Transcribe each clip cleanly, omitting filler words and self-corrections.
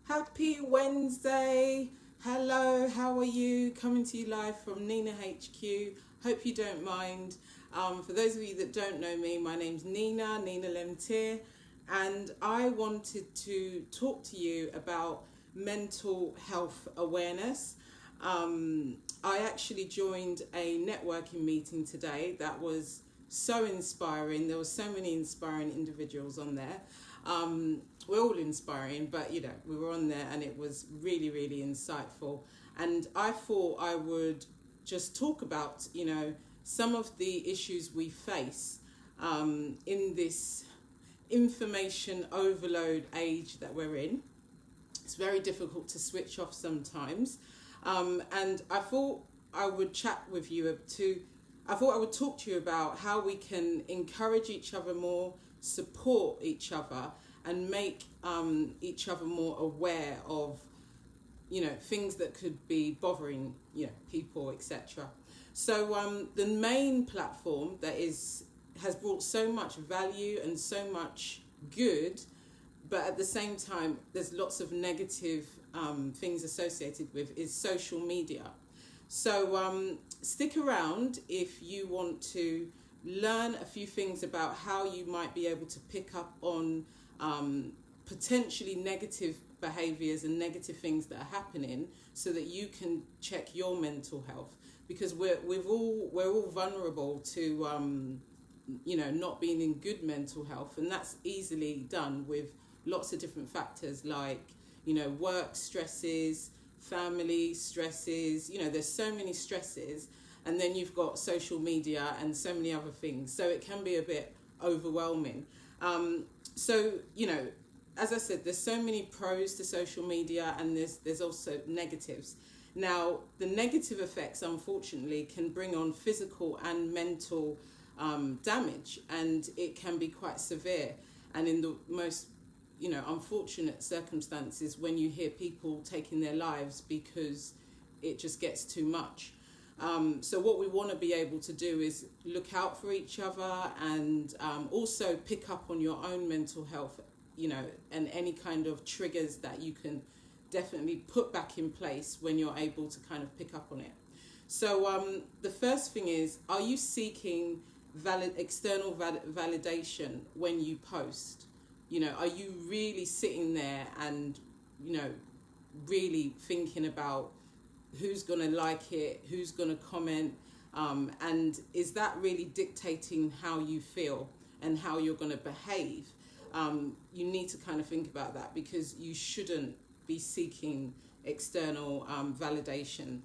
Happy Wednesday. Hello, how are you? Coming to you live from Nina HQ. Hope you don't mind. For those of you that don't know me, my name's Nina Lemtier, and I wanted to talk to you about mental health awareness. I actually joined a networking meeting today that was so inspiring. There were so many inspiring individuals on there. We're all inspiring, but we were on there and it was really, really insightful. And I thought I would just talk about, some of the issues we face in this information overload age that we're in. It's very difficult to switch off sometimes. And I thought I would I would talk to you about how we can encourage each other more, support each other, and make each other more aware of, things that could be bothering, people, etc. So the main platform that has brought so much value and so much good, but at the same time, there's lots of negative things associated with, is social media. So stick around if you want to learn a few things about how you might be able to pick up on potentially negative behaviors and negative things that are happening, so that you can check your mental health, because we're all vulnerable to not being in good mental health, and that's easily done with lots of different factors like work stresses, family stresses. There's so many stresses, and then you've got social media and so many other things, so it can be a bit overwhelming. So as I said, there's so many pros to social media, and there's also negatives. Now, the negative effects, unfortunately, can bring on physical and mental damage, and it can be quite severe. And in the most unfortunate circumstances, when you hear people taking their lives because it just gets too much. So what we want to be able to do is look out for each other, and also pick up on your own mental health, and any kind of triggers that you can definitely put back in place when you're able to kind of pick up on it. So the first thing is, are you seeking external validation when you post? Are you really sitting there and, really thinking about who's going to like it, who's going to comment, and is that really dictating how you feel and how you're going to behave? You need to kind of think about that, because you shouldn't be seeking external validation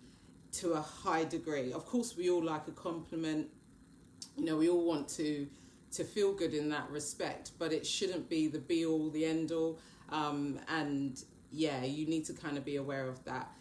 to a high degree. Of course, we all like a compliment. We all want to feel good in that respect, but it shouldn't be the be all, the end all. And yeah, you need to kind of be aware of that.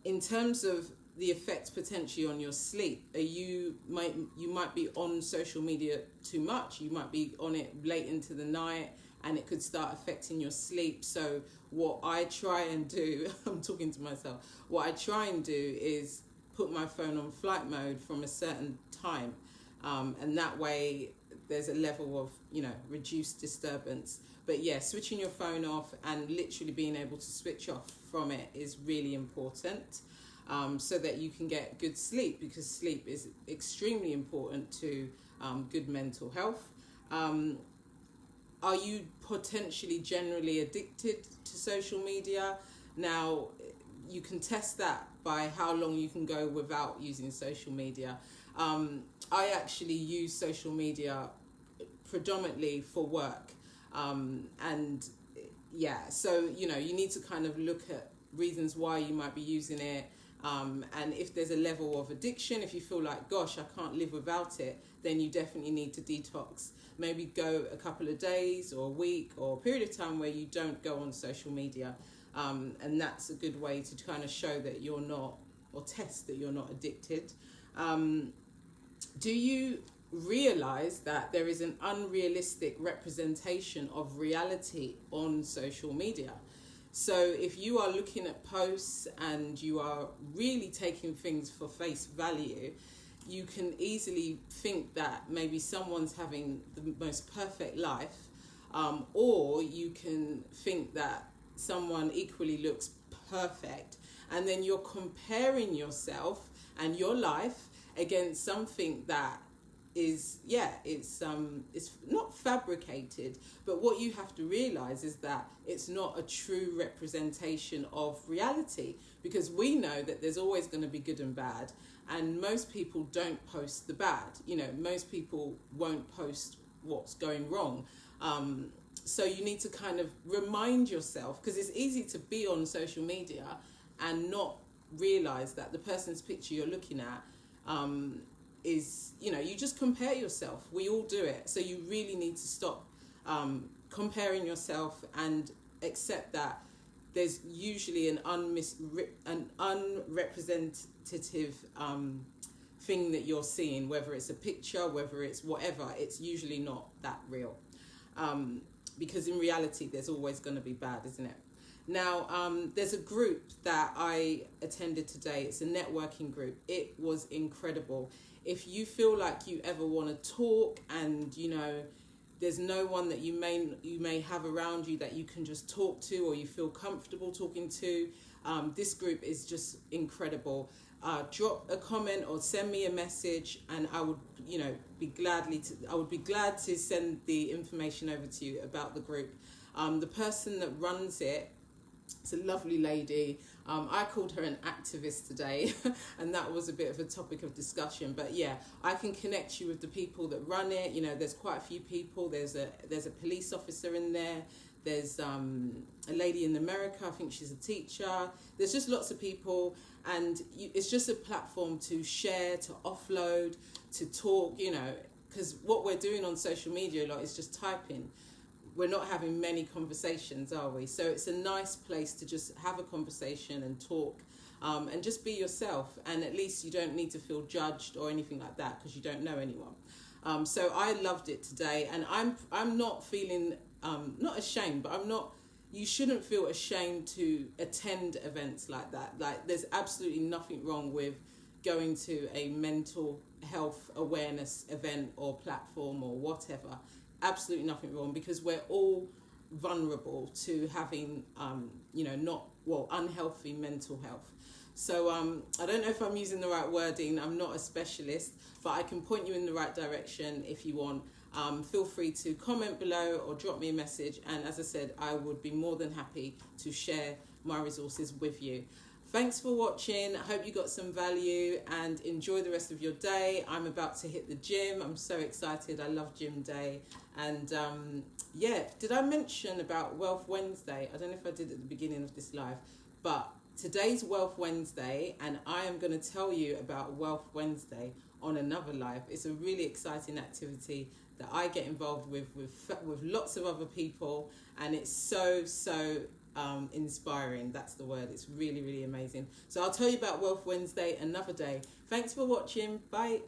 In terms of the effects potentially on your sleep, you might be on social media too much. You might be on it late into the night, and it could start affecting your sleep. So what I try and do, I'm talking to myself, what I try and do is put my phone on flight mode from a certain time. And that way there's a level of, reduced disturbance. But yeah, switching your phone off and literally being able to switch off from it is really important, so that you can get good sleep, because sleep is extremely important to good mental health. Are you potentially generally addicted to social media? Now, you can test that by how long you can go without using social media. I actually use social media predominantly for work. And yeah, so, you need to kind of look at reasons why you might be using it. And if there's a level of addiction, if you feel like, gosh, I can't live without it, then you definitely need to detox. Maybe go a couple of days or a week or a period of time where you don't go on social media. And that's a good way to kind of show that you're not, or test that you're not addicted. Do you realize that there is an unrealistic representation of reality on social media? So if you are looking at posts and you are really taking things for face value, you can easily think that maybe someone's having the most perfect life, or you can think that someone equally looks perfect, and then you're comparing yourself and your life against something that is, it's not fabricated, but what you have to realize is that it's not a true representation of reality, because we know that there's always going to be good and bad, and most people don't post the bad. Most people won't post what's going wrong. So you need to kind of remind yourself, because it's easy to be on social media and not realize that the person's picture you're looking at is, you just compare yourself. We all do it. So you really need to stop comparing yourself and accept that there's usually an unrepresentative thing that you're seeing, whether it's a picture, whether it's whatever. It's usually not that real, because in reality there's always going to be bad, isn't it? Now, there's a group that I attended today. It's a networking group. It was incredible. If you feel like you ever want to talk and, there's no one that you may have around you that you can just talk to, or you feel comfortable talking to, this group is just incredible. Drop a comment or send me a message, and I would, be glad to send the information over to you about the group. The person that runs it, it's a lovely lady. I called her an activist today, and that was a bit of a topic of discussion. But yeah, I can connect you with the people that run it. There's quite a few people. There's a police officer in there. There's a lady in America. I think she's a teacher. There's just lots of people, and it's just a platform to share, to offload, to talk. Because what we're doing on social media a lot is just typing. We're not having many conversations, are we? So it's a nice place to just have a conversation and talk, and just be yourself. And at least you don't need to feel judged or anything like that, because you don't know anyone. So I loved it today, and I'm not feeling not ashamed, but you shouldn't feel ashamed to attend events like that. Like, there's absolutely nothing wrong with going to a mental health awareness event or platform or whatever. Absolutely nothing wrong, because we're all vulnerable to having unhealthy mental health. So I don't know if I'm using the right wording. I'm not a specialist, but I can point you in the right direction if you want. Feel free to comment below or drop me a message, and as I said, I would be more than happy to share my resources with you. Thanks for watching. I hope you got some value, and enjoy the rest of your day. I'm about to hit the gym. I'm so excited. I love gym day. And did I mention about Wealth Wednesday? I don't know if I did at the beginning of this live, but today's Wealth Wednesday, and I am going to tell you about Wealth Wednesday on another live. It's a really exciting activity that I get involved with lots of other people, and it's so inspiring. That's the word. It's really, really amazing. So I'll tell you about Wealth Wednesday another day. Thanks for watching. Bye.